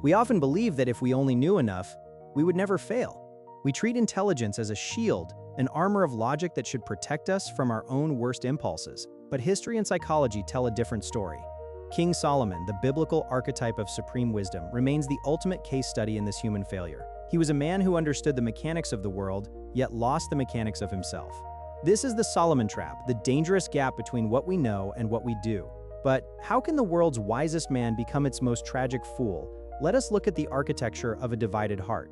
We often believe that if we only knew enough, we would never fail. We treat intelligence as a shield, an armor of logic that should protect us from our own worst impulses. But history and psychology tell a different story. King Solomon, the biblical archetype of supreme wisdom, remains the ultimate case study in this human failure. He was a man who understood the mechanics of the world, yet lost the mechanics of himself. This is the Solomon trap, the dangerous gap between what we know and what we do. But how can the world's wisest man become its most tragic fool? Let us look at the architecture of a divided heart.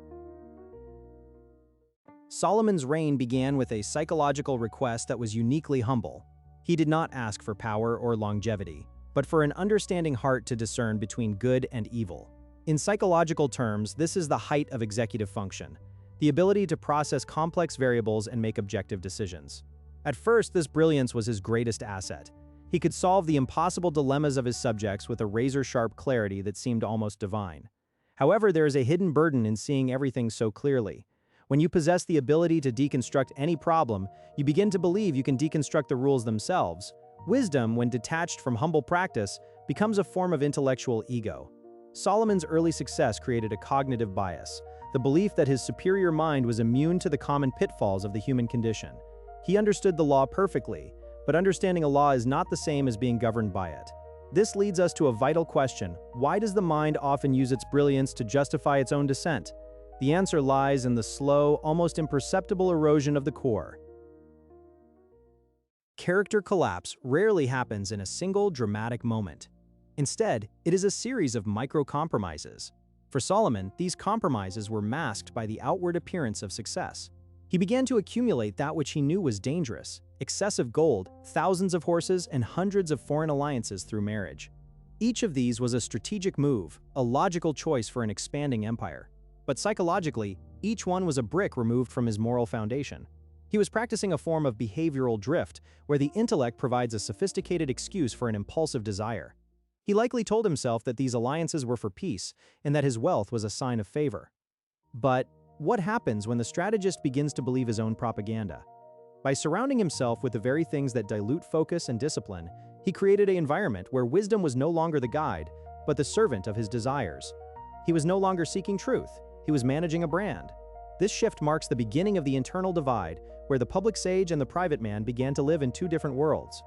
Solomon's reign began with a psychological request that was uniquely humble. He did not ask for power or longevity, but for an understanding heart to discern between good and evil. In psychological terms, this is the height of executive function, the ability to process complex variables and make objective decisions. At first, this brilliance was his greatest asset. He could solve the impossible dilemmas of his subjects with a razor-sharp clarity that seemed almost divine. However, there is a hidden burden in seeing everything so clearly. When you possess the ability to deconstruct any problem, you begin to believe you can deconstruct the rules themselves. Wisdom, when detached from humble practice, becomes a form of intellectual ego. Solomon's early success created a cognitive bias, the belief that his superior mind was immune to the common pitfalls of the human condition. He understood the law perfectly, but understanding a law is not the same as being governed by it. This leads us to a vital question: why does the mind often use its brilliance to justify its own descent? The answer lies in the slow, almost imperceptible erosion of the core. Character collapse rarely happens in a single dramatic moment. Instead, it is a series of micro-compromises. For Solomon, these compromises were masked by the outward appearance of success. He began to accumulate that which he knew was dangerous: excessive gold, thousands of horses, and hundreds of foreign alliances through marriage. Each of these was a strategic move, a logical choice for an expanding empire. But psychologically, each one was a brick removed from his moral foundation. He was practicing a form of behavioral drift, where the intellect provides a sophisticated excuse for an impulsive desire. He likely told himself that these alliances were for peace, and that his wealth was a sign of favor. But what happens when the strategist begins to believe his own propaganda? By surrounding himself with the very things that dilute focus and discipline, he created an environment where wisdom was no longer the guide, but the servant of his desires. He was no longer seeking truth, he was managing a brand. This shift marks the beginning of the internal divide, where the public sage and the private man began to live in two different worlds.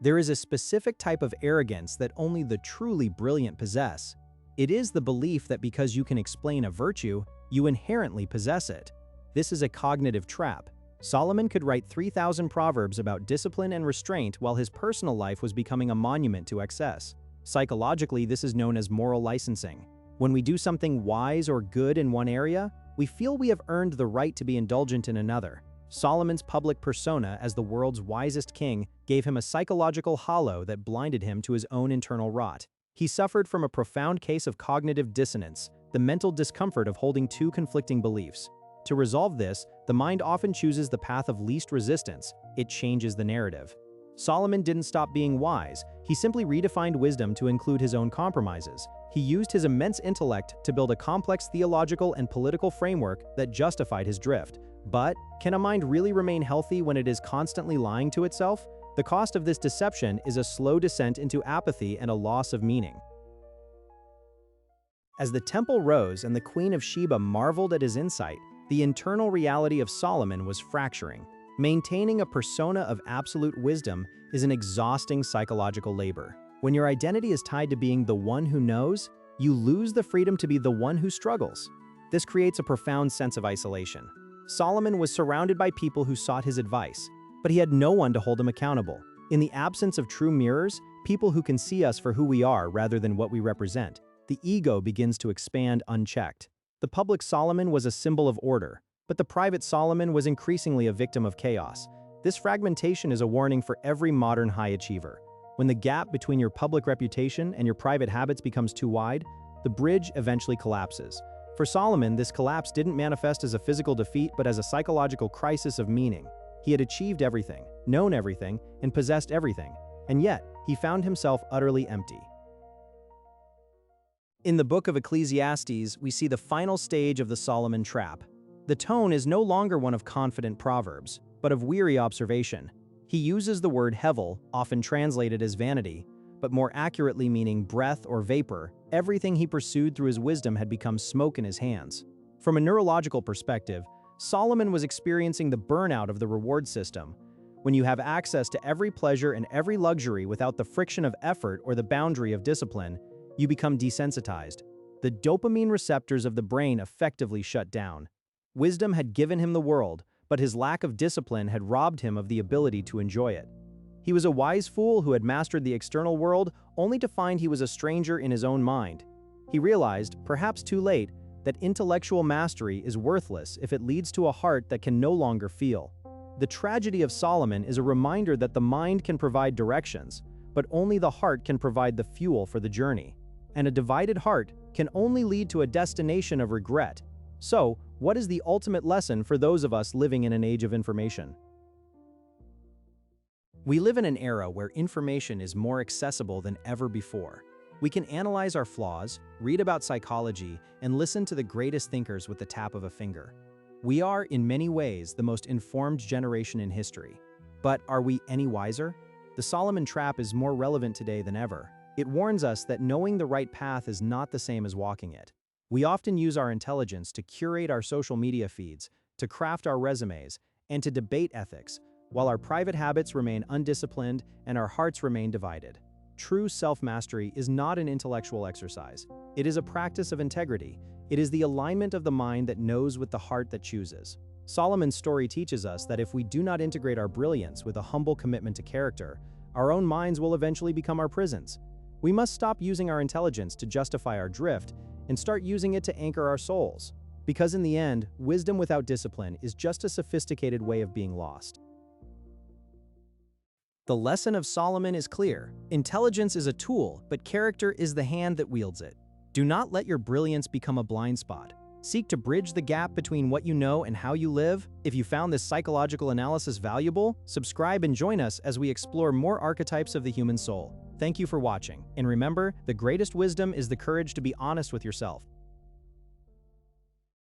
There is a specific type of arrogance that only the truly brilliant possess. It is the belief that because you can explain a virtue, you inherently possess it. This is a cognitive trap. Solomon could write 3,000 proverbs about discipline and restraint while his personal life was becoming a monument to excess. Psychologically, this is known as moral licensing. When we do something wise or good in one area, we feel we have earned the right to be indulgent in another. Solomon's public persona as the world's wisest king gave him a psychological halo that blinded him to his own internal rot. He suffered from a profound case of cognitive dissonance, the mental discomfort of holding two conflicting beliefs. To resolve this, the mind often chooses the path of least resistance. It changes the narrative. Solomon didn't stop being wise, he simply redefined wisdom to include his own compromises. He used his immense intellect to build a complex theological and political framework that justified his drift. But can a mind really remain healthy when it is constantly lying to itself? The cost of this deception is a slow descent into apathy and a loss of meaning. As the temple rose and the Queen of Sheba marveled at his insight, the internal reality of Solomon was fracturing. Maintaining a persona of absolute wisdom is an exhausting psychological labor. When your identity is tied to being the one who knows, you lose the freedom to be the one who struggles. This creates a profound sense of isolation. Solomon was surrounded by people who sought his advice, but he had no one to hold him accountable. In the absence of true mirrors, people who can see us for who we are rather than what we represent, the ego begins to expand unchecked. The public Solomon was a symbol of order, but the private Solomon was increasingly a victim of chaos. This fragmentation is a warning for every modern high achiever. When the gap between your public reputation and your private habits becomes too wide, the bridge eventually collapses. For Solomon, this collapse didn't manifest as a physical defeat but as a psychological crisis of meaning. He had achieved everything, known everything, and possessed everything, and yet he found himself utterly empty. In the book of Ecclesiastes, we see the final stage of the Solomon trap. The tone is no longer one of confident proverbs, but of weary observation. He uses the word hevel, often translated as vanity, but more accurately meaning breath or vapor, everything he pursued through his wisdom had become smoke in his hands. From a neurological perspective, Solomon was experiencing the burnout of the reward system. When you have access to every pleasure and every luxury without the friction of effort or the boundary of discipline, you become desensitized. The dopamine receptors of the brain effectively shut down. Wisdom had given him the world, but his lack of discipline had robbed him of the ability to enjoy it. He was a wise fool who had mastered the external world only to find he was a stranger in his own mind. He realized, perhaps too late, that intellectual mastery is worthless if it leads to a heart that can no longer feel. The tragedy of Solomon is a reminder that the mind can provide directions, but only the heart can provide the fuel for the journey. And a divided heart can only lead to a destination of regret. So, what is the ultimate lesson for those of us living in an age of information? We live in an era where information is more accessible than ever before. We can analyze our flaws, read about psychology, and listen to the greatest thinkers with the tap of a finger. We are, in many ways, the most informed generation in history. But are we any wiser? The Solomon trap is more relevant today than ever. It warns us that knowing the right path is not the same as walking it. We often use our intelligence to curate our social media feeds, to craft our resumes, and to debate ethics, while our private habits remain undisciplined and our hearts remain divided. True self-mastery is not an intellectual exercise. It is a practice of integrity. It is the alignment of the mind that knows with the heart that chooses. Solomon's story teaches us that if we do not integrate our brilliance with a humble commitment to character, our own minds will eventually become our prisons. We must stop using our intelligence to justify our drift and start using it to anchor our souls. Because in the end, wisdom without discipline is just a sophisticated way of being lost. The lesson of Solomon is clear. Intelligence is a tool, but character is the hand that wields it. Do not let your brilliance become a blind spot. Seek to bridge the gap between what you know and how you live. If you found this psychological analysis valuable, subscribe and join us as we explore more archetypes of the human soul. Thank you for watching, and remember, the greatest wisdom is the courage to be honest with yourself.